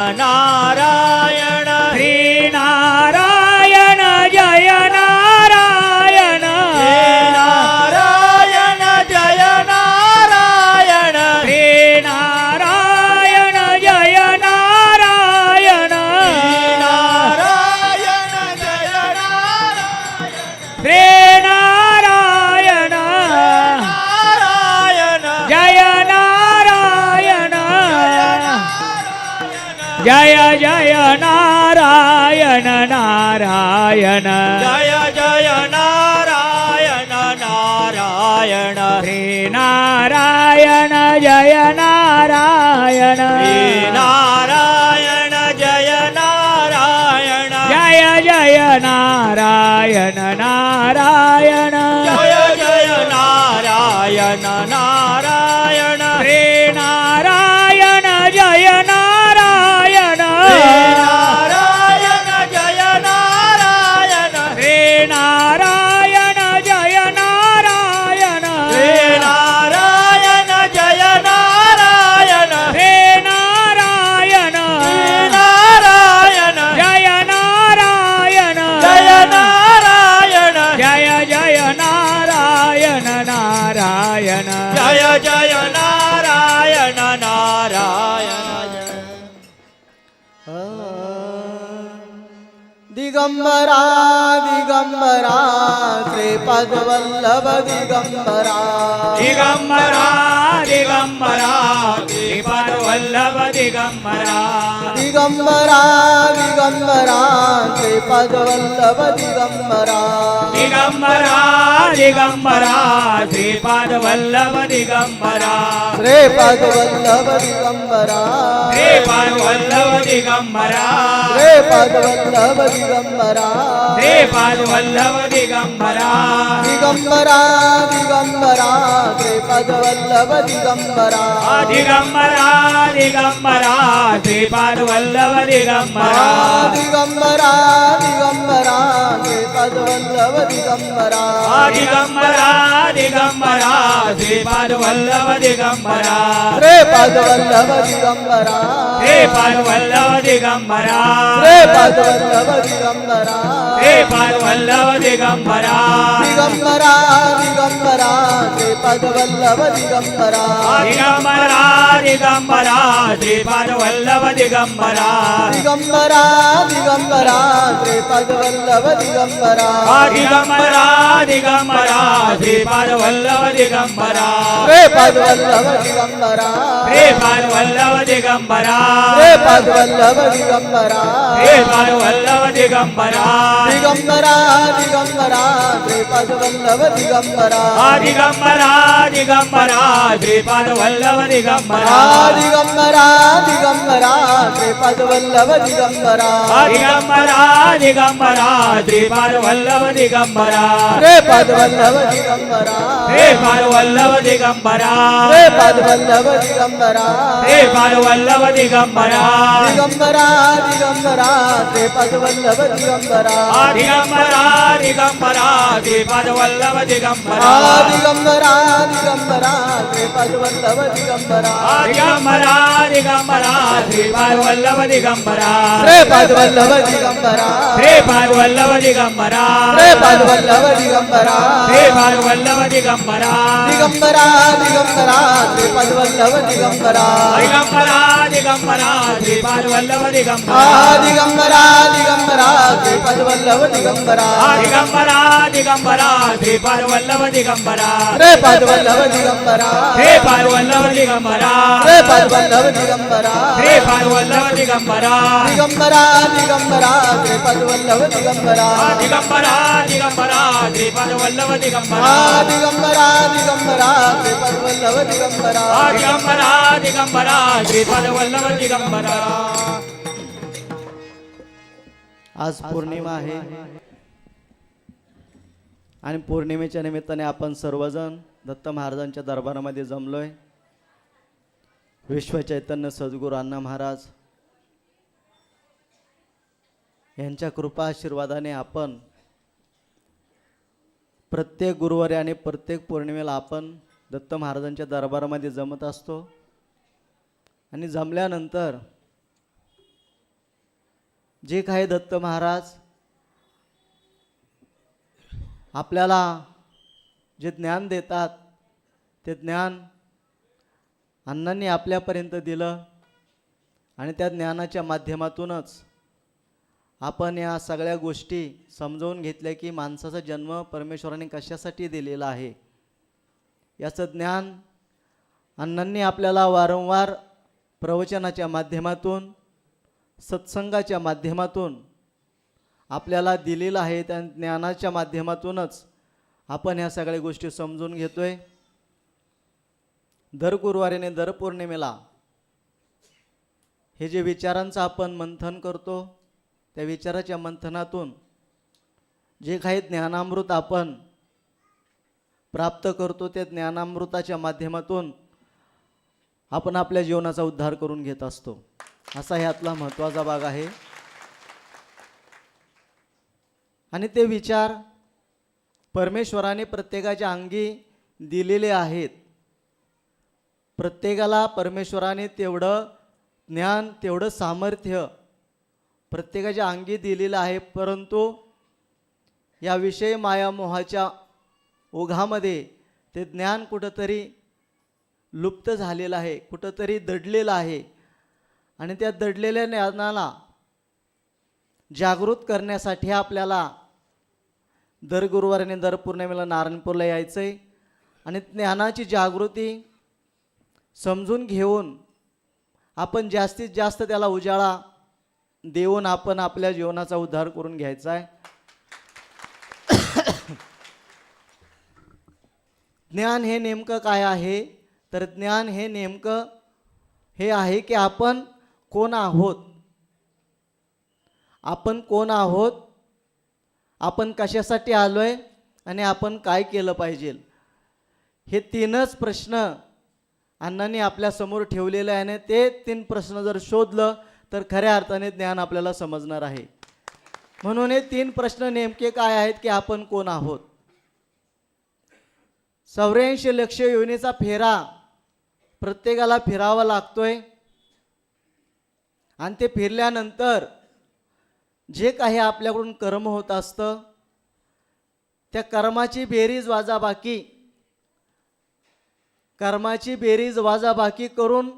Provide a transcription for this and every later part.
नारायण श्री नारायण जय नारायण नारायण जय नारायण श्री नारायण जय नारायण नारायण जय नारायण श्री नारायण नारायण जय नारायण जय जय नारायण नारायण जय जय नारायण नारायण श्री नारायण जय नारायण नारायण जय नारायण जय जय नारायण नारायण जय जय नारायण नारायण श्री नारायण जय नारायण नारायण जय नारायण श्री नारायण जय नारायण नारायण जय नारायण श्री नारायण नारायण जय नारायण जय नारायण जय जय नारायण नारायण जय जय नारायण नारायण दिगंबरा दिगंबरा श्रीपदवल्लभ दिगंबरा दिगंबरा दिगंबरा श्रीपाद वल्लभ दिगंबरा दिगंबरा दिगंबरा श्रीपदवल्लभ दिगंबरा दिगंबरा दिगंबरा श्रीपाद वल्लभ दिगंबरा श्रीपदवल्लभ दिगंबरा श्रीपाद वल्लभ दिगंबरा श्रीपदवल्लभ दिगंबरा श्रीपाद वल्लभ दिगंबरा दिगंबरा दिगंबरा श्रीपदवल्लभ दिगंबरा दिगंबरा दिगंबरा श्रीपाद वल्लभ दिगंबरा दिगंबरा दिगंबरा श्रीपदवल्लभ दिगंबरा दिगंबरा दिगंबरा श्रीपाद वल्लभ दिगंबरा श्रीपदवल्लभ दिगंबरा श्रीपाद वल्लभ दिगंबरा श्रीपदवल्लभ दिगंबरा श्रीपाद वल्लभ दिगंबरा दिगंबरा दिगंबरा श्रीपदवल्लभ दिगंबरा दिगंबरा दिगंबरा श्रीपाद वल्लभ दिगंबरा दिगंबरा दिगंबरा श्रीपदवल्लभ दिगंबरा दिगंबरा दिगंबरा श्रीपाद वल्लभ दिगंबरा श्रीपदवल्लभ दिगंबरा श्रीपाद वल्लभ दिगंबरा श्रीपदवल्लभ दिगंबरा श्रीपाद वल्लभ दिगंबरा दिगंबरा दिगंबरा श्रीपदवल्लभ दिगंबरा दिगंबरा दिगंबरा श्रीपाद वल्लभ दिगंबरा दिगंबरा दिगंबरा श्रीपदवल्लभ दिगंबरा दिगंबरा दिगंबरा श्रीपाद वल्लभ दिगंबरा श्रीपदवल्लभ दिगंबरा श्रीपाद वल्लभ दिगंबरा श्रीपदवल्लभ दिगंबरा श्रीपाद वल्लभ दिगंबरा दिगंबरा दिगंबरा श्रीपदवल्लभ दिगंबरा दिगंबरा दिगंबरा श्रीपाद वल्लभ दिगंबरा दिगंबरा दिगंबरा श्रीपदवल्लभ दिगंबरा दिगंबरा दिगंबरा श्रीपाद वल्लभ दिगंबरा श्रीपदवल्लभ दिगंबरा श्रीपाद वल्लभ दिगंबरा श्रीपदवल्लभ दिगंबरा श्रीपाद वल्लभ दिगंबरा दिगंबरा दिगंबरा श्रीपदवल्लभ दिगंबरा दिगंबरा दिगंबरा श्रीपाद वल्लभ दिगंबरा दिगंबरा दिगंबरा श्रीपदवल्लभ दिगंबरा दिगंबरा दिगंबरा श्रीपाद वल्लभ दिगंबरा श्रीपदवल्लभ दिगंबरा श्रीपाद वल्लभ दिगंबरा श्रीपदवल्लभ दिगंबरा श्रीपाद वल्लभ दिगंबरा दिगंबरा दिगंबरा श्रीपदवल्लभ दिगंबरा दिगंबरा दिगंबरा श्रीपाद वल्लभ दिगंबरा दिगंबरा दिगंबरा श्रीपदवल्लभ दिगंबरा दिगंबरा दिगंबरा श्रीपाद वल्लभ दिगंबरा आज पौर्णिमा आहे आणि पौर्णिमेच्या निमित्ताने आपण सर्वजण दत्त महाराजांच्या दरबारामध्ये जमलोय. विश्व चैतन्य सद्गुरू अण्णा महाराज यांच्या कृपा आशीर्वादाने आपण प्रत्येक गुरुवारी आणि प्रत्येक पौर्णिमेला आपण दत्त महाराजांच्या दरबारामध्ये जमत असतो. आणि जमल्यानंतर जे काही दत्त महाराज आपल्याला जे ज्ञान देतात ते ज्ञान अण्णांनी आपल्यापर्यंत दिलं आणि त्या ज्ञानाच्या माध्यमातूनच आपण या सगळ्या गोष्टी समजावून घेतल्या की माणसाचा जन्म परमेश्वराने कशासाठी दिलेला आहे. याचं ज्ञान अण्णांनी आपल्याला वारंवार प्रवचनाच्या माध्यमातून सत्संगाच्या माध्यमातून आपल्याला दिलेलं आहे. त्या ज्ञानाच्या माध्यमातूनच आपण ह्या सगळ्या गोष्टी समजून घेतोय. दर गुरुवारीने दर पौर्णिमेला हे जे विचारांचं आपण मंथन करतो त्या विचाराच्या मंथनातून जे काही ज्ञानामृत आपण प्राप्त करतो त्या ज्ञानामृताच्या माध्यमातून आपण आपल्या जीवनाचा उद्धार करून घेत असतो. असा ह्यातला महत्त्वाचा भाग आहे. आणि ते विचार परमेश्वराने प्रत्येकाच्या अंगी दिलेले आहेत. प्रत्येकाला परमेश्वराने तेवढं ज्ञान तेवढं सामर्थ्य प्रत्येकाच्या अंगी दिलेलं आहे. परंतु या विषय मायामोहाच्या ओघामध्ये ते ज्ञान कुठंतरी लुप्त झालेलं आहे, कुठंतरी दडलेलं आहे. आणि त्या दडलेल्या ज्ञानाला जागृत करण्यासाठी आपल्याला दर गुरुवारीने दर पौर्णिमेला नारायणपूरला यायचं आहे आणि ज्ञानाची जागृती समजून घेऊन आपण जास्तीत जास्त त्याला उजाळा देऊन आपण आपल्या जीवनाचा उद्धार करून घ्यायचा आहे. ज्ञान हे नेमकं काय आहे तर ज्ञान हे नेमकं हे आहे की आपण कोण आहोत, आपण कोण आहोत, आपण कशासाठी आलोय आणि आपण काय केलं पाहिजे. हे तीनच प्रश्न अण्णांनी आपल्या समोर ठेवलेले आहे आणि ते तीन प्रश्न जर शोधलं तर खऱ्या अर्थाने ज्ञान आपल्याला समजणार आहे. म्हणून हे तीन प्रश्न नेमके काय आहेत की आपण कोण आहोत. 84 लक्ष योनीचा फेरा प्रत्येकाला फिरावा लागतोय आणि ते फिरल्यानंतर जे काही आपल्याकडून कर्म होत असतं त्या कर्माची बेरीज वाजाबाकी करून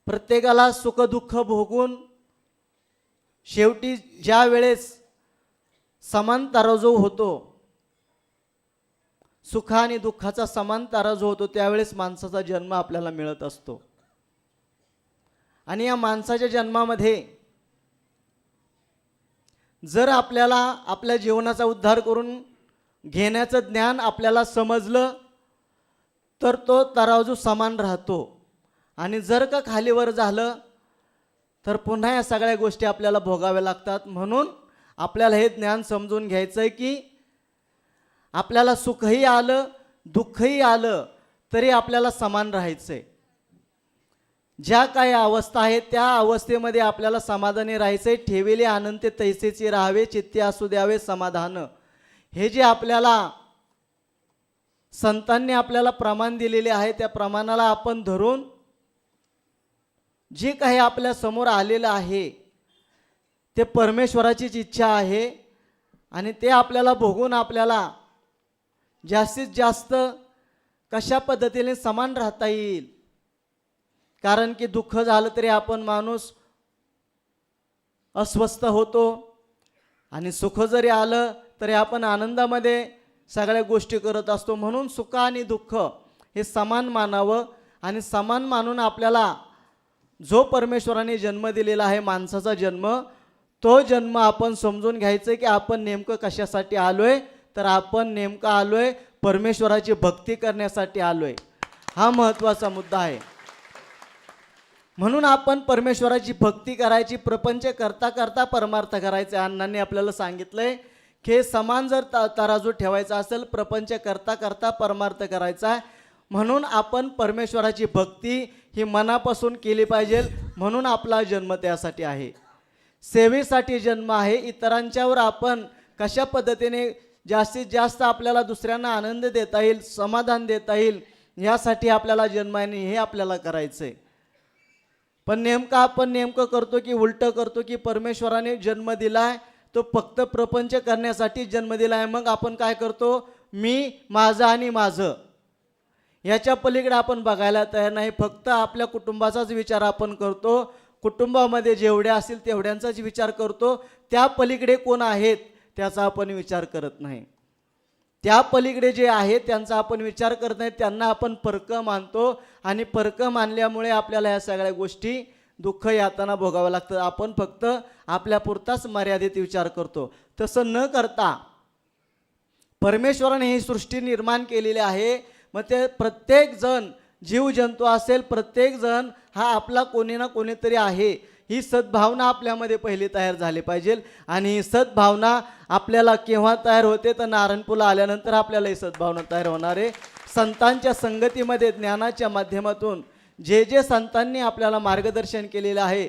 प्रत्येकाला सुखदुःख भोगून शेवटी ज्या वेळेस समान तराजू होतो, सुख आणि दुःखाचा समान तराजू होतो, त्यावेळेस माणसाचा जन्म आपल्याला मिळत असतो. आणि या माणसाच्या जन्मामध्ये जर आपल्याला आपल्या जीवनाचा उद्धार करून घेण्याचं ज्ञान आपल्याला समजलं तर तो तराजू समान राहतो. आणि जर का खालीवर झालं तर पुन्हा या सगळ्या गोष्टी आपल्याला भोगाव्या लागतात. म्हणून आपल्याला हे ज्ञान समजून घ्यायचं आहे की आपल्याला सुखही आलं दुःखही आलं तरी आपल्याला समान राहायचं आहे. ज्या काही अवस्था आहेत त्या अवस्थेमध्ये आपल्याला समाधानी राहायचं आहे. ठेविले आनंद तैसेचे राहावे, चित्ते असू द्यावे समाधान. हे जे आपल्याला संतांनी आपल्याला प्रमाण दिलेले आहे त्या प्रमाणाला आपण धरून जे काही आपल्या समोर आलेलं आहे ते परमेश्वराचीच इच्छा आहे आणि ते आपल्याला भोगून आपल्याला जास्तीत जास्त कशा पद्धतीने समान राहता येईल. कारण की दुःख झालं तरी आपण माणूस अस्वस्थ होतो आणि सुख जरी आलं तरी आपण आनंदामध्ये सगळ्या गोष्टी करत असतो. म्हणून सुख आणि दुःख हे समान मानावं आणि समान मानून आपल्याला जो परमेश्वराने जन्म दिलेला आहे माणसाचा जन्म, तो जन्म आपण समजून घ्यायचं की आपण नेमकं कशासाठी आलोय तर आपण नेमकं आलोय परमेश्वराची भक्ती करण्यासाठी आलोय. हा महत्त्वाचा मुद्दा आहे. म्हणून आपण परमेश्वराची भक्ती करायची, प्रपंच करता करता परमार्थ करायचा. अण्णांनी आपल्याला सांगितलंय की समान जर तराजू ठेवायचा असेल प्रपंच करता करता परमार्थ करायचा. म्हणून आपण परमेश्वराची भक्ती ही मनापासून केली पाहिजे. म्हणून आपला जन्म त्यासाठी आहे, सेवेसाठी जन्म आहे. इतरांच्यावर आपण कशा पद्धतीने जास्तीत जास्त आपल्याला दुसऱ्यांना आनंद देता येईल, समाधान देता येईल, यासाठी आपल्याला जन्म आहे हे आपल्याला करायचं आहे. पण नेमकं करतो की उलटं करतो की परमेश्वराने जन्म दिलाय तो फक्त प्रपंच करण्यासाठी जन्म दिलाय, मग आपण काय करतो, मी माझं आणि माझं याच्या पलीकडे आपण बघायला तयार नाही. फक्त आपल्या कुटुंबाचाच विचार आपण करतो, कुटुंबामध्ये जेवढे असतील तेवढ्यांचाच विचार करतो, त्या पलीकडे कोण आहेत त्याचा आपण विचार करत नाही. त्या पलीकडे जे आहेत त्यांचा आपण विचार करत नाही, त्यांना आपण परक मानतो आणि परक मानल्यामुळे आपल्याला ह्या सगळ्या गोष्टी दुःख यातना भोगावं लागतं. आपण फक्त आपल्यापुरताच मर्यादित विचार करतो. तसं न करता परमेश्वराने ही सृष्टी निर्माण केलेली आहे. मग ते प्रत्येक जण जीवजंतू असेल, प्रत्येक जण हा आपला कोणी ना कोणीतरी आहे, ही सद्भावना आपल्यामध्ये पहिली तयार झाली पाहिजे. आणि ही सद्भावना आपल्याला केव्हा तयार होते तर नारायणपूरला आल्यानंतर आपल्याला ही सद्भावना तयार होणार आहे. संतांच्या संगतीमध्ये ज्ञानाच्या माध्यमातून जे जे संतांनी आपल्याला मार्गदर्शन केलेलं आहे,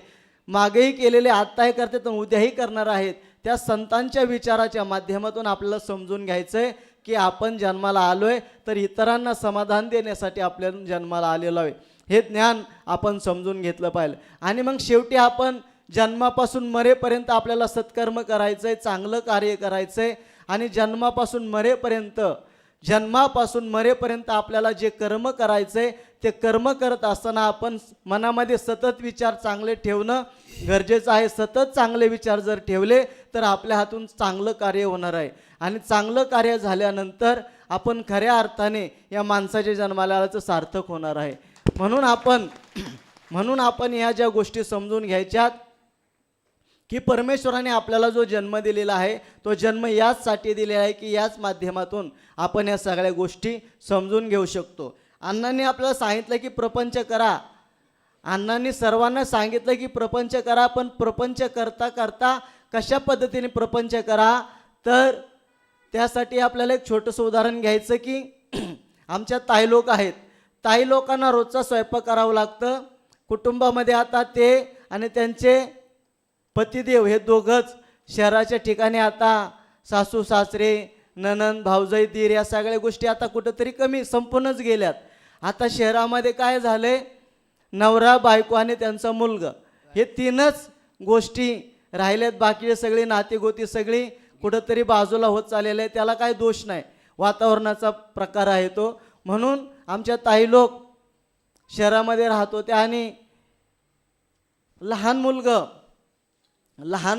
मागेही केलेले, आत्ताही करते तर उद्याही करणार आहेत, त्या संतांच्या विचाराच्या माध्यमातून आपल्याला समजून घ्यायचं आहे की आपण जन्माला आलो आहे तर इतरांना समाधान देण्यासाठी आपल्या जन्माला आलेलो आहे. हे ज्ञान आपण समजून घेतलं पाहिजे. आणि मग शेवटी आपण जन्मापासून मरेपर्यंत आपल्याला सत्कर्म करायचं आहे, चांगलं कार्य करायचं आहे. आणि जन्मापासून मरेपर्यंत आपल्याला जे कर्म करायचं आहे ते कर्म करत असताना आपण मनामध्ये सतत विचार चांगले ठेवणं गरजेचं आहे. सतत चांगले विचार जर ठेवले तर आपल्या हातून चांगलं कार्य होणार आहे. आणि चांगलं कार्य झाल्यानंतर आपण खऱ्या अर्थाने या माणसाच्या जन्माला आल्याचं सार्थक होणार आहे. म्हणून आपण या ज्या गोष्टी समजून घ्यायच्यात की परमेश्वराने आपल्याला जो जन्म दिलेला आहे तो जन्म याचसाठी दिलेला आहे की याच माध्यमातून आपण या सगळ्या गोष्टी समजून घेऊ शकतो. अण्णांनी आपल्याला सांगितलं की प्रपंच करा, अण्णांनी सर्वांना सांगितलं की प्रपंच करा, पण प्रपंच करता करता कशा पद्धतीने प्रपंच करा, तर त्यासाठी आपल्याला एक छोटंसं उदाहरण घ्यायचं की आमच्या ताई लोक आहेत, ताई लोकांना रोजचा स्वयंपाक करावं लागतं. कुटुंबामध्ये आता ते आणि त्यांचे पतिदेव हे दोघंच शहराच्या ठिकाणी, आता सासू सासरे नणंद भाऊजाई दीर या सगळ्या गोष्टी आता कुठंतरी कमी संपूनच गेल्यात. आता शहरामध्ये काय झालंय, नवरा बायको आणि त्यांचा मुलगा हे तीनच गोष्टी राहिल्यात. बाकीचे सगळी नातेगोती सगळी कुठंतरी बाजूला होत चाललेलं आहे. त्याला काय दोष नाही, वातावरणाचा प्रकार आहे तो. म्हणून आमच्या ताई लोक शहरामध्ये राहत होत्या आणि लहान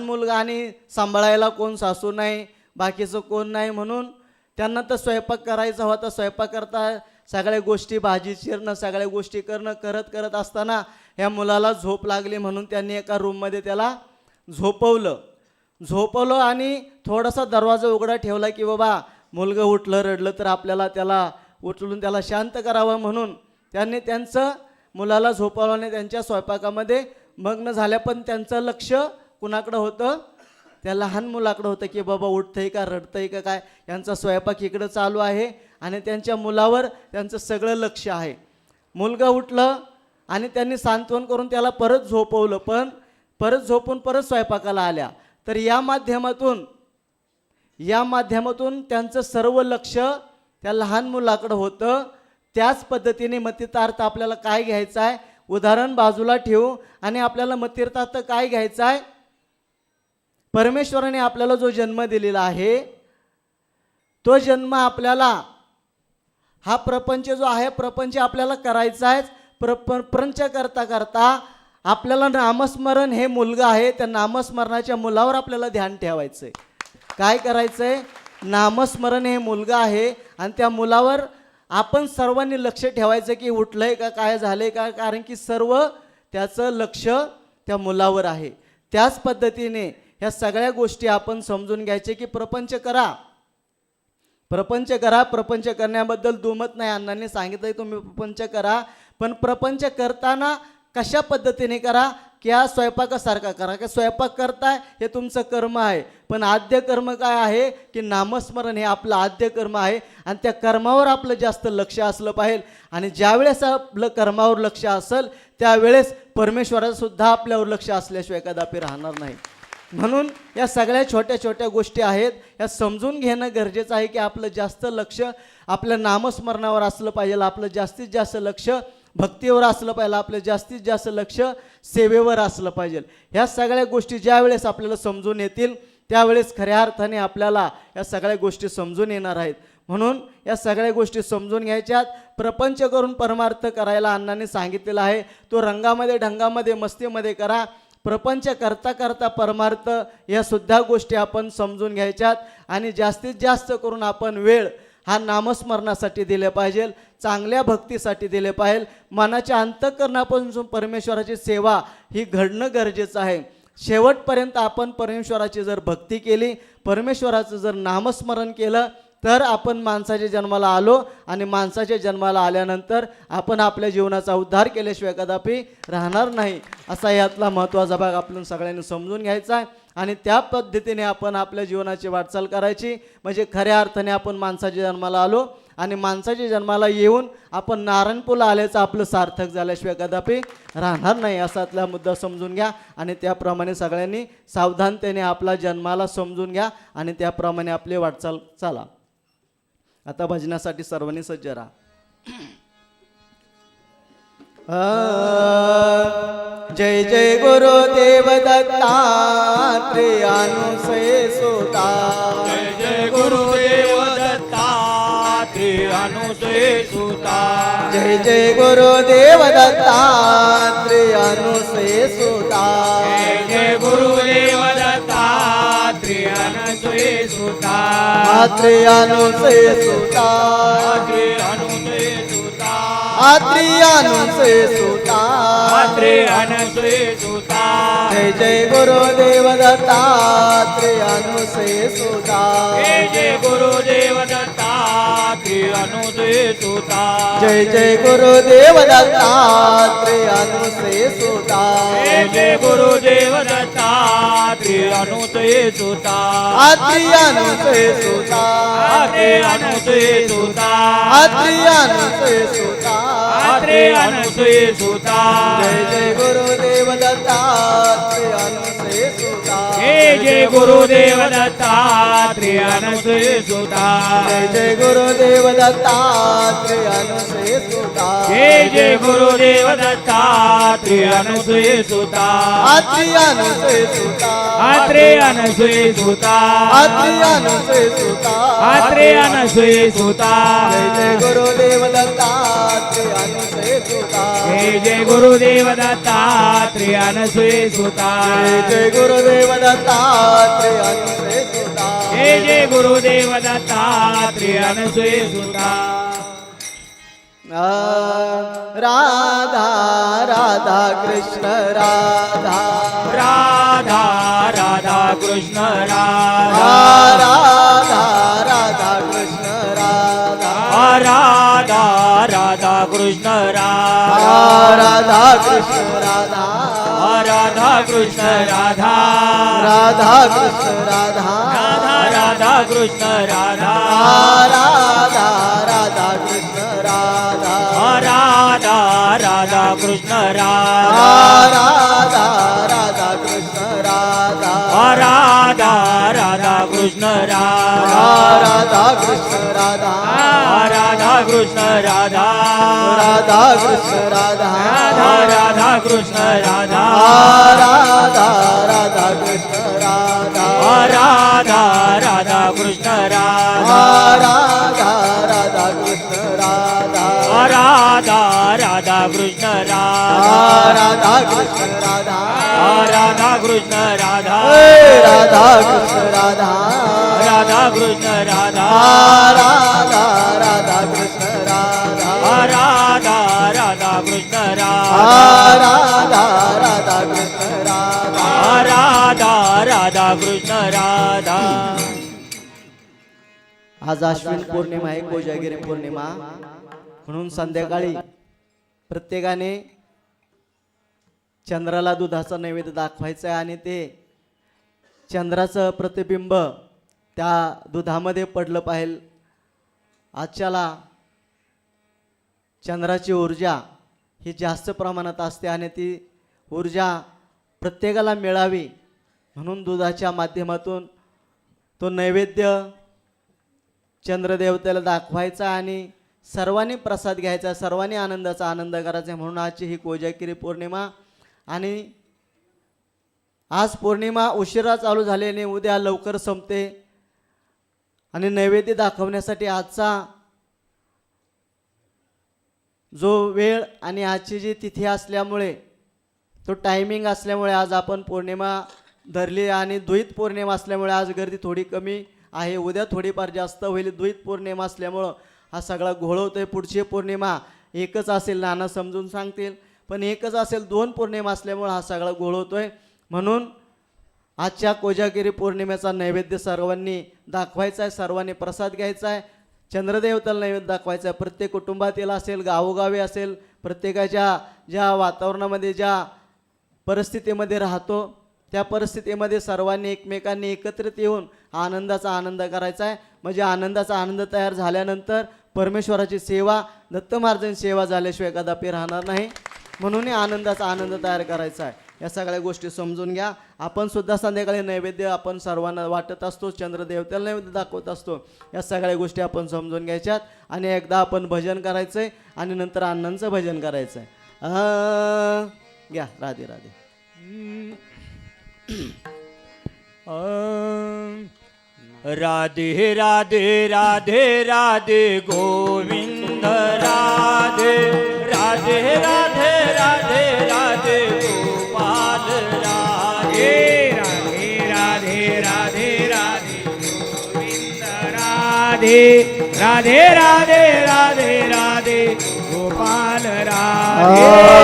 मुलगा आणि सांभाळायला कोण सासू नाही, बाकीचं कोण नाही, म्हणून त्यांना तर स्वयंपाक करायचा होता. स्वयंपाक करता सगळ्या गोष्टी भाजी चिरणं सगळ्या गोष्टी करणं करत असताना ह्या मुलाला झोप लागली. म्हणून त्यांनी एका रूममध्ये त्याला झोपवलं आणि थोडासा दरवाजा उघडा ठेवला की बाबा मुलगा उठलं रडलं तर आपल्याला त्याला उचलून त्याला शांत करावं. म्हणून त्यांनी त्यांचं मुलाला झोपवलं आणि त्यांच्या स्वयंपाकामध्ये मग्न झाल्या. पण त्यांचं लक्ष कुणाकडं होतं, त्या लहान मुलाकडं होतं की बाबा उठतंय का रडतंय का काय, यांचा स्वयंपाक इकडं चालू आहे आणि त्यांच्या मुलावर त्यांचं सगळं लक्ष आहे. मुलगा उठलं आणि त्यांनी सांत्वन करून त्याला परत झोपवलं, पण परत झोपून परत स्वयंपाकाला आल्या. तर या माध्यमातून त्यांचं सर्व लक्ष त्या लहान मुलाकडं होतं. त्याच पद्धतीने मतितार्थ आपल्याला काय घ्यायचं आहे, उदाहरण बाजूला ठेवू आणि आपल्याला मतितार्थ काय घ्यायचं आहे, परमेश्वराने आपल्याला जो जन्म दिलेला आहे तो जन्म आपल्याला हा प्रपंच जो आहे प्रपंच आपल्याला करायचा आहे. प्रपंच करता आपल्याला नामस्मरण हे मुलगा आहे, त्या नामस्मरणाच्या मुलावर आपल्याला ध्यान ठेवायचं आहे. काय करायचं आहे, नामस्मरण हे मुलगा आहे आणि त्या मुलावर आपण सर्वांनी लक्ष ठेवायचं की उठलंय का, काय झालंय का, कारण की सर्व त्याचं लक्ष त्या मुलावर आहे. त्याच पद्धतीने ह्या सगळ्या गोष्टी आपण समजून घ्यायचे की प्रपंच करा. प्रपंच करण्याबद्दल दुमत नाही. अण्णांनी सांगितलं तुम्ही प्रपंच करा, पण प्रपंच करताना कशा पद्धतीने करा, की या स्वयंपाकासारखा करा. की स्वयंपाक करताय हे तुमचं कर्म आहे, पण आद्य कर्म काय आहे की नामस्मरण हे आपलं आद्य कर्म आहे आणि त्या कर्मावर आपलं जास्त लक्ष असलं पाहिजे. आणि ज्यावेळेस आपलं कर्मावर लक्ष असेल त्यावेळेस परमेश्वराचं सुद्धा आपल्यावर लक्ष असल्याशिवाय कदापि राहणार नाही. म्हणून या सगळ्या छोट्या छोट्या गोष्टी आहेत, या समजून घेणं गरजेचं आहे की आपलं जास्त लक्ष आपल्या नामस्मरणावर असलं पाहिजे. आपलं जास्तीत जास्त लक्ष भक्तीवर असलं पाहिजे, आपलं जास्तीत जास्त लक्ष सेवेवर असलं पाहिजे. ह्या सगळ्या गोष्टी ज्या वेळेस आपल्याला समजून येतील त्यावेळेस खऱ्या अर्थाने आपल्याला या सगळ्या गोष्टी समजून येणार आहेत. म्हणून या सगळ्या गोष्टी समजून घ्यायच्यात. प्रपंच करून परमार्थ करायला अण्णांनी सांगितलेला आहे. तो रंगामध्ये ढंगामध्ये मस्तीमध्ये करा. प्रपंच करता करता परमार्थ या सुद्धा गोष्टी आपण समजून घ्यायच्यात. आणि जास्तीत जास्त करून आपण वेळ हा नामस्मरणासाठी दिले पाहिजे, चांगल्या भक्तीसाठी दिले पाहिजे. मनाच्या अंतःकरणापासून परमेश्वराची सेवा ही घडणं गरजेचं आहे. शेवटपर्यंत आपण परमेश्वराची जर भक्ती केली, परमेश्वराचं जर नामस्मरण केलं तर आपण माणसाच्या जन्माला आलो आणि माणसाच्या जन्माला आल्यानंतर आपण आपल्या जीवनाचा उद्धार केल्याशिवाय कदापि राहणार नाही. असा यातला महत्त्वाचा भाग आपण सगळ्यांनी समजून घ्यायचा आहे. आणि त्या पद्धतीने आपण आपल्या जीवनाची वाटचाल करायची. म्हणजे खऱ्या अर्थाने आपण माणसाच्या जन्माला आलो आणि माणसाच्या जन्माला येऊन आपण नारायणपूरला आल्याचं आपलं सार्थक झाल्याशिवाय कदापि राहणार नाही. असातला मुद्दा समजून घ्या आणि त्याप्रमाणे सगळ्यांनी सावधानतेने आपला जन्माला समजून घ्या आणि त्याप्रमाणे आपली वाटचाल चाला. आता भजनासाठी सर्वांनी सज्ज राहा. जय जय गुरुदेव दत्तात्रेयानुसये सुता. जय जय गुरुदेव दत्तात्रेयानुसये सुता. जय जय गुरुदेव दत्तात्रेयानुसये सुता. जय जय गुरुदेव दत्तात्रेयानुसये सुता. आत्रेयानुसये सुता. आत्रेयानुसये सुता. आत्रेयानुसये सुता. आत्रेयानुसये सुता. जय जय गुरुदेव दत्तात्रेयानुसये सुता. जय जय गुरुदेव दत्तात्रेयानुसये सुता. जय जय गुरुदेव दत्तात्रेयानुसये सुता. जय जय गुरुदेव दत्तात्रेयानुसये सुता. आत्रेयानुसये सुता. आत्रेयानुसये सुता. आत्रेयानुसये सुता. आत्रेयानुसये सुता. जय जय गुरुदेव दत्तात्रेयानुसये सुता. जय जय गुरुदेव दत्तात्रेयानुसये सुता. जय जय गुरुदेव दत्तात्रेयानुसये सुता. जय जय गुरुदेव दत्तात्रेयानुसये सुता. आत्रेयानुसये सुता. आत्रेयानुसये सुता. आत्रेयानुसये सुता. आत्रेयानुसये सुता. जय जय गुरुदेव दत्तात्रेयानुसये सुता. जय जय गुरुदेव दत्तात्रेयानुसये सुता. जय जय गुरुदेव दत्तात्रेयानुसये सुता. जय जय गुरुदेव दत्तात्रेयानुसये सुता. राधा राधा कृष्ण राधा. राधा राधा कृष्ण राधा. राधा राधा कृष्ण राधा. राधा राधा कृष्ण राधा. राधा कृष्ण राधा. राधा कृष्ण राधा. राधा कृष्ण राधा. राधा कृष्ण राधा. राधा राधा कृष्ण राधा. राधा राधा कृष्ण राधा. राधा राधा कृष्ण राधा. राधा राधा कृष्ण राधा. राधा कृष्ण राधा. राधा कृष्ण राधा. राधा कृष्ण राधा. राधा कृष्ण राधा. राधा राधा कृष्ण राधा. राधा राधा कृष्ण राधा. राधा राधा कृष्ण राधा. राधा राधा कृष्ण राधा. राधा कृष्ण राधा. राधा कृष्ण राधा. राधा कृष्ण राधा. राधा कृष्ण राधा. राधा राधा कृष्ण राधा. राधा राधा कृष्ण राधा. राधा राधा कृष्ण राधा. राधा राधा कृष्ण राधा. आज अश्विन पौर्णिमा आहे, कोजागिरी पौर्णिमा. म्हणून संध्याकाळी प्रत्येकाने चंद्राला दुधाचा नैवेद्य दाखवायचा आहे आणि ते चंद्राचं प्रतिबिंब त्या दुधामध्ये पडलं पाहिजे. आजच्याला चंद्राची ऊर्जा ही जास्त प्रमाणात असते आणि ती ऊर्जा प्रत्येकाला मिळावी म्हणून दुधाच्या माध्यमातून तो नैवेद्य चंद्रदेवतेला दाखवायचा आणि सर्वांनी प्रसाद घ्यायचा, सर्वांनी आनंदाचा आनंद करायचा, म्हणून आजची ही कोजागिरी पौर्णिमा. आणि आज पौर्णिमा उशिरा चालू झाल्याने उद्या लवकर संपते आणि नैवेद्य दाखवण्यासाठी आजचा जो वेळ आणि आजची जी तिथी असल्यामुळे, तो टायमिंग असल्यामुळे आज आपण पौर्णिमा धरली आणि द्वैत पौर्णिमा असल्यामुळे आज गर्दी थोडी कमी आहे. उद्या थोडीफार जास्त होईल. द्वैत पौर्णिमा असल्यामुळं हा सगळा घोळ होतोय. पुढची पौर्णिमा एकच असेल, नाना समजून सांगतील, पण एकच असेल. 2 पौर्णिमा असल्यामुळं हा सगळा घोळ होतोय. म्हणून आजच्या कोजागिरी पौर्णिमेचा नैवेद्य सर्वांनी दाखवायचा आहे, सर्वांनी प्रसाद घ्यायचा आहे, चंद्रदेवतेला नैवेद्य दाखवायचा आहे. प्रत्येक कुटुंबातील असेल, गावोगावी असेल, प्रत्येकाच्या ज्या वातावरणामध्ये, ज्या परिस्थितीमध्ये राहतो त्या परिस्थितीमध्ये सर्वांनी एकमेकांनी एकत्रित येऊन आनंदाचा आनंद करायचा आहे. म्हणजे आनंदाचा आनंद तयार झाल्यानंतर परमेश्वराची सेवा, दत्त महाराजांची सेवा झाल्याशिवाय कदापि राहणार नाही. म्हणून आनंदाचा आनंद तयार करायचा आहे. या सगळ्या गोष्टी समजून घ्या. आपण सुद्धा संध्याकाळी नैवेद्य आपण सर्वांना वाटत असतो, चंद्रदेवतेला नैवेद्य दाखवत असतो. या सगळ्या गोष्टी आपण समजून घ्यायच्यात आणि एकदा आपण भजन करायचं आहे आणि नंतर अण्णांचं भजन करायचं आहे. घ्या. राधे राधे. राधे राधे राधे राधे गोविंद राधे राधे राधे राधे राधे गोपाल राधे राधे राधे राधे राधे गोविंद राधे राधे राधे राधे राधे गोपाल राधे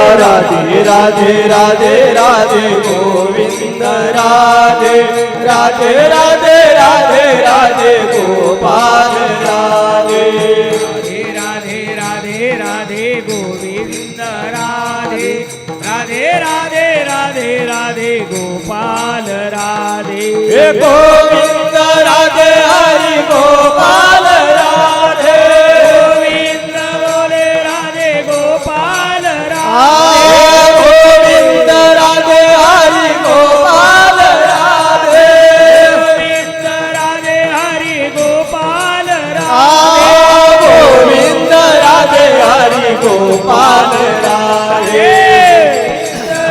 राधे राधे राधे राधे गोविंद राधे राधे राधे राधे राधे गोपाल राधे राधे राधे राधे गोविंद राधे राधे राधे राधे राधे गोपाल राधे गोविंद राधे हरि गोपाल राधे गोविंद बोले राधे गोपाल राधे गोविंद राधे हरि गोपाल राधे गोविंद राधे हरि गोपाल राधे गोविंद राधे हरि गोपाल राधे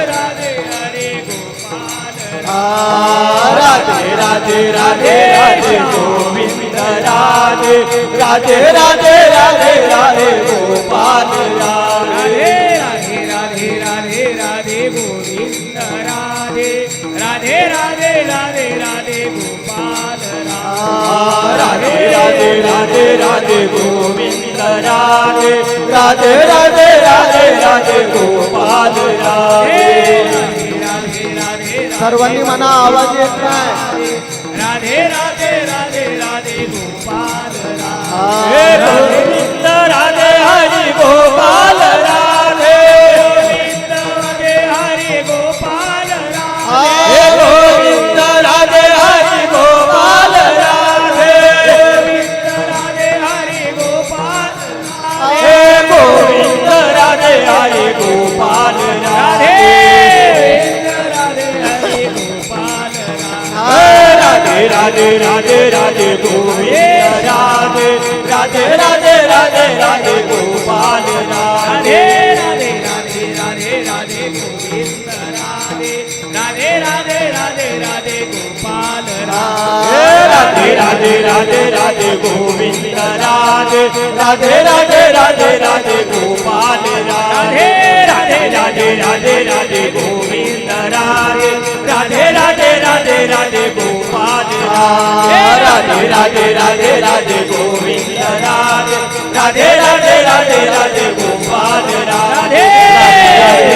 राधे हरि गोपाल राधे राधे राधे राधे गोविंद राधे राधे राधे राधे राधे गोपाल राधे राधे राधे राधे राधे गोविंद राधे राधे राधे राधे राधे गोपाल राधे राधे राधे राधे गोविंद राधे राधे राधे राधे राधे गोपाल राधे राधे राधे सर्वांनी म्हणा, आवाज येत नाही. राधे राधे राधे राधे गोपाल गोविंद राधे हरि गोपाल राधे गोविंद राधे हरि गोपाल राधे गोविंद राधे हरि गोपाल राधे गोविंद राधे हरि गोपाल गोविंद राधे हरि गोपाल राधे राधे राधे राधे गोविंद राधे राधे राधे राधे राधे गोपाल राधे राधे राधे राधे राधे गोविंद राधे राधे राधे राधे राधे गोपाल राधे राधे राधे राधे गोविंद राधे राधे राधे राधे राधे गोपाल राधे राधे राधे राधे राधे गोविंद राधे राधे राधे राधे राधे गोपाल राधे राधे राधे राधे गोविंद राधे राधे राधे राधे राधे गोपाल राधे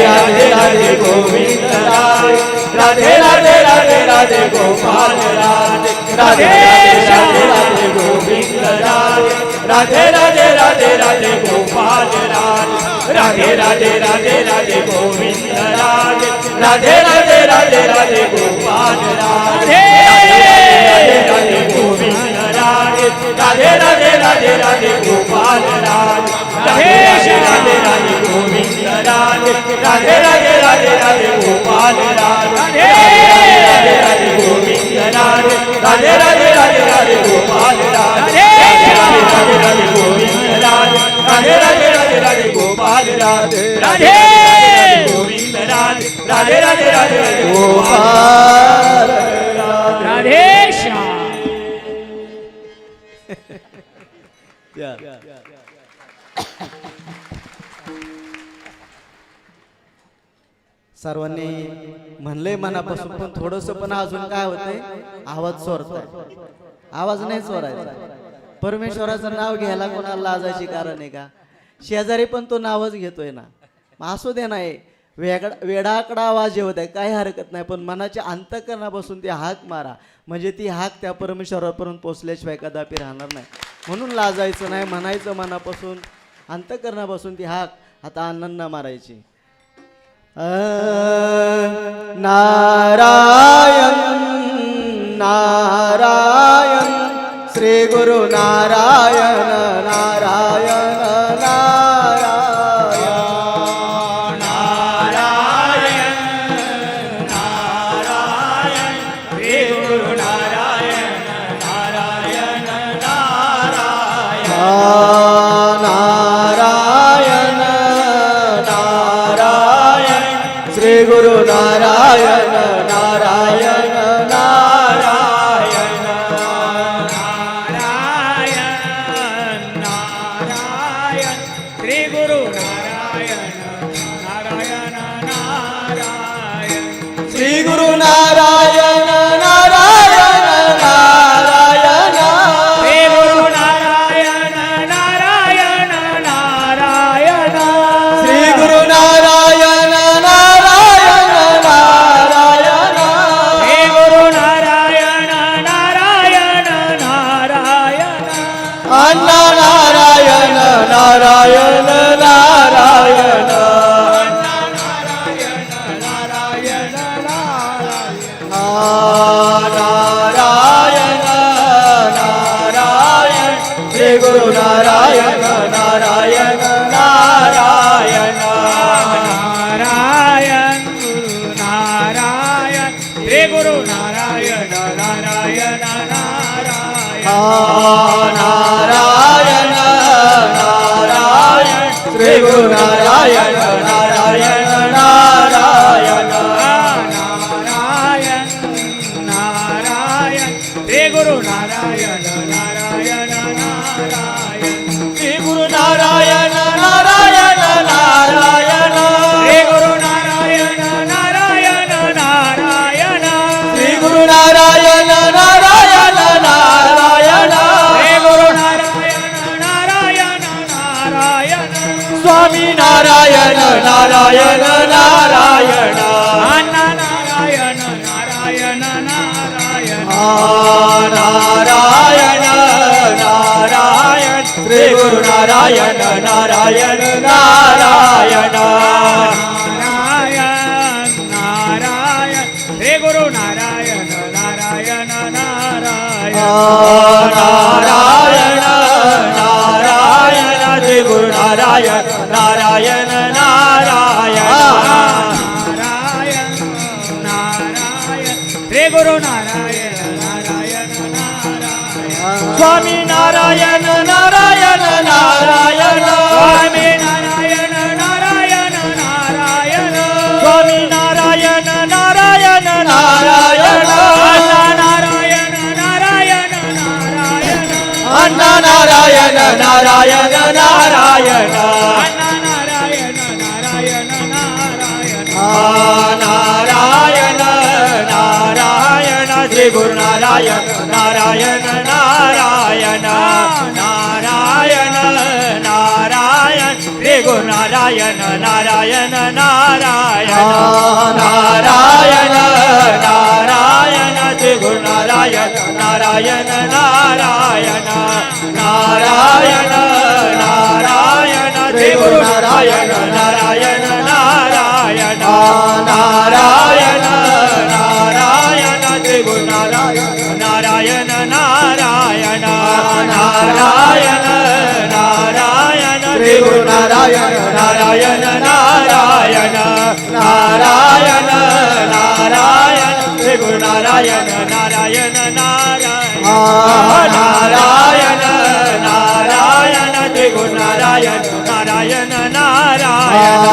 राधे राधे गोविंद राधे राधे राधे राधे राधे गोपाल राधे राधे राधे राधे गोविंद राधे राधे राधे राधे राधे गोपाल राधे राधे राधे राधे गोविंद राधे राधे राधे राधे राधे गोपाल राधे राधे राधे गोविंद राधे राधे राधे राधे राधे गोपाल राधे राधे राधे राधे गोविंद राधे राधे राधे राधे राधे गोपाल राधे राधे राधे गोविंद राधे राधे राधे राधे राधे गोपाल राधे राधे राधे राधे गोविंद राधे राधे राधे राधे राधे गोपाल राधे राधे गोविंद राधे राधे राधे राधे राधे गोपाल राधे श्याम. सर्वांनी म्हणलंय मनापासून, पण थोडस पण अजून काय होतंय, आवाज चोरतोय. आवाज नाही चोरायचा. परमेश्वराचं नाव घ्यायला कोणाला लाजायची कारण आहे का? शेजारी पण तो नावच घेतोय ना. मग असू दे नाही, वेडाकडा आवाज येऊ द्या, काही हरकत नाही, पण मनाच्या अंतःकरणापासून ती हाक मारा, म्हणजे ती हाक त्या परमेश्वरापर्यंत पोचल्याशिवाय कदापि राहणार नाही. म्हणून लाजायचं नाही, म्हणायचं मनापासून, अंतःकरणापासून ती हाक आता आनंद मारायची. नारायण नारायण श्री गुरु नारायण नारायण नारायण नारायण नारायण श्री गुरु नारायण नारायण नारायण नारायण नारायण श्री गुरु नारायण नारायण नारायण नारायण श्री गुरु नारायण नारायण नारायण. श्री गुरु नारायण नारायण नारायण श्री गुरु नारायण नारायण नारायण. श्री गुरु नारायण नारायण नारायण श्री गुरु नारायण नारायण नारायण. अण्णा नारायण नारायण नारायण नारायण नारायण श्री गुरु नारायण नारायण नारायण नारायण गुरु नारायण श्री गुरु नारायण नारायण नारायण. नारायण नारायण श्री गुरु नारायण नारायण नारायण नारायण नारायण श्री गुरु नारायण नारायण नारायण. श्री गुरु नारायण नारायण नारायण श्री गुरु नारायण नारायण नारायण. श्री गुरु नारायण नारायण नारायण श्री गुरु नारायण नारायण नारायण. स्वामी नारायण नारायण नारायण अण्णा नारायण नारायण नारायण. नारायण नारायण श्री गुरु नारायण नारायण नारायण नारायण नारायण श्री गुरु नारायण नारायण नारायण. नारायण नारायण श्री गुरु नारायण नारायण नारायण नारायण नारायण श्री गुरु नारायण नारायण नारायण. स्वामी नारायण नारायण नारायण स्वामी नारायण नारायण नारायण. स्वामी नारायण नारायण नारायण अण्णा नारायण नारायण नारायण. अण्णा नारायण नारायण नारायण अण्णा नारायण नारायण नारायण. नारायण श्री गुरु नारायण नारायण नारायण नारायण नारायण श्री गुरु नारायण नारायण नारायण नारायण नारायण श्री गुरु नारायण नारायण नारायण नारायण नारायण श्री गुरु नारायण नारायण नारायण नारायण नारायण श्री गुरु नारायण नारायण नारायण नारायण नारायण श्री गुरु नारायण नारायण नारायण नारायण नारायण श्री गुरु नारायण नारायण नारायण नारायण नारायण श्री राधे गो नारायण नारायण नारायण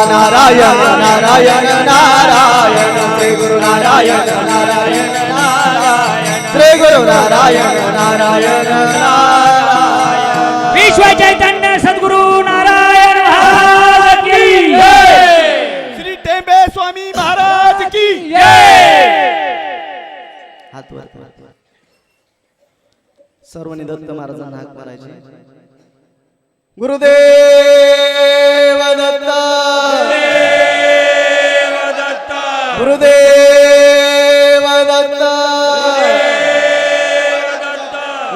नारायण नारायण नारायण श्री गुरु नारायण नारायण नारायण श्री गुरु नारायण नारायण नारायण विश्व चैतन्य सद्गुरु नारायण महाराज की जय. श्री टेंबे स्वामी महाराज की हात वर करा. सर्वांनी दत्त महाराजांना हाक मारायचे. गुरुदेव दत्त गुरुदेव दत्त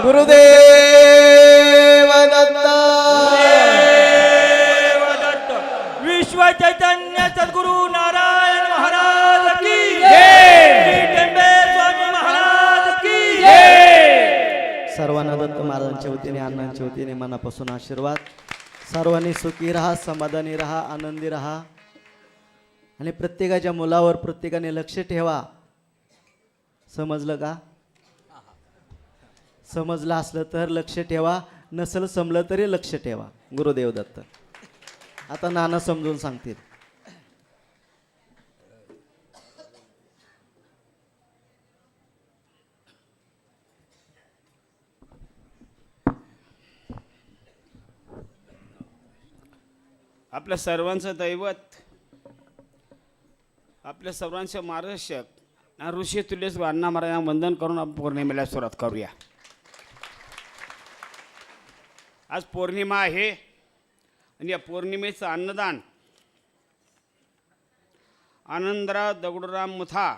गुरुदेव दत्त विश्व चैतन्य सद्गुरु नारायण महाराज की जय. श्री टेंबे स्वामी महाराज की जय. सर्वांना दत्त महाराजांच्या वतीने अण्णांच्या वतीने मनापासून आशीर्वाद. सर्वांनी सुखी राहा, समाधानी राहा, आनंदी राहा आणि प्रत्येकाच्या मुलावर प्रत्येकाने लक्ष ठेवा. समजलं का? समजलं असलं तर लक्ष ठेवा, नसेल समलं तरी लक्ष ठेवा. गुरुदेव दत्त. आता नाना समजून सांगतील. आपल्या सर्वांचं दैवत, आपल्या सर्वांचे मार्गदर्शक ऋषी तुल्यस अण्णा महाराजांना वंदन करून आपण पौर्णिमेला सुरुवात करूया. आज पौर्णिमा आहे आणि या पौर्णिमेचं अन्नदान आनंदराव दगडूराम मुथा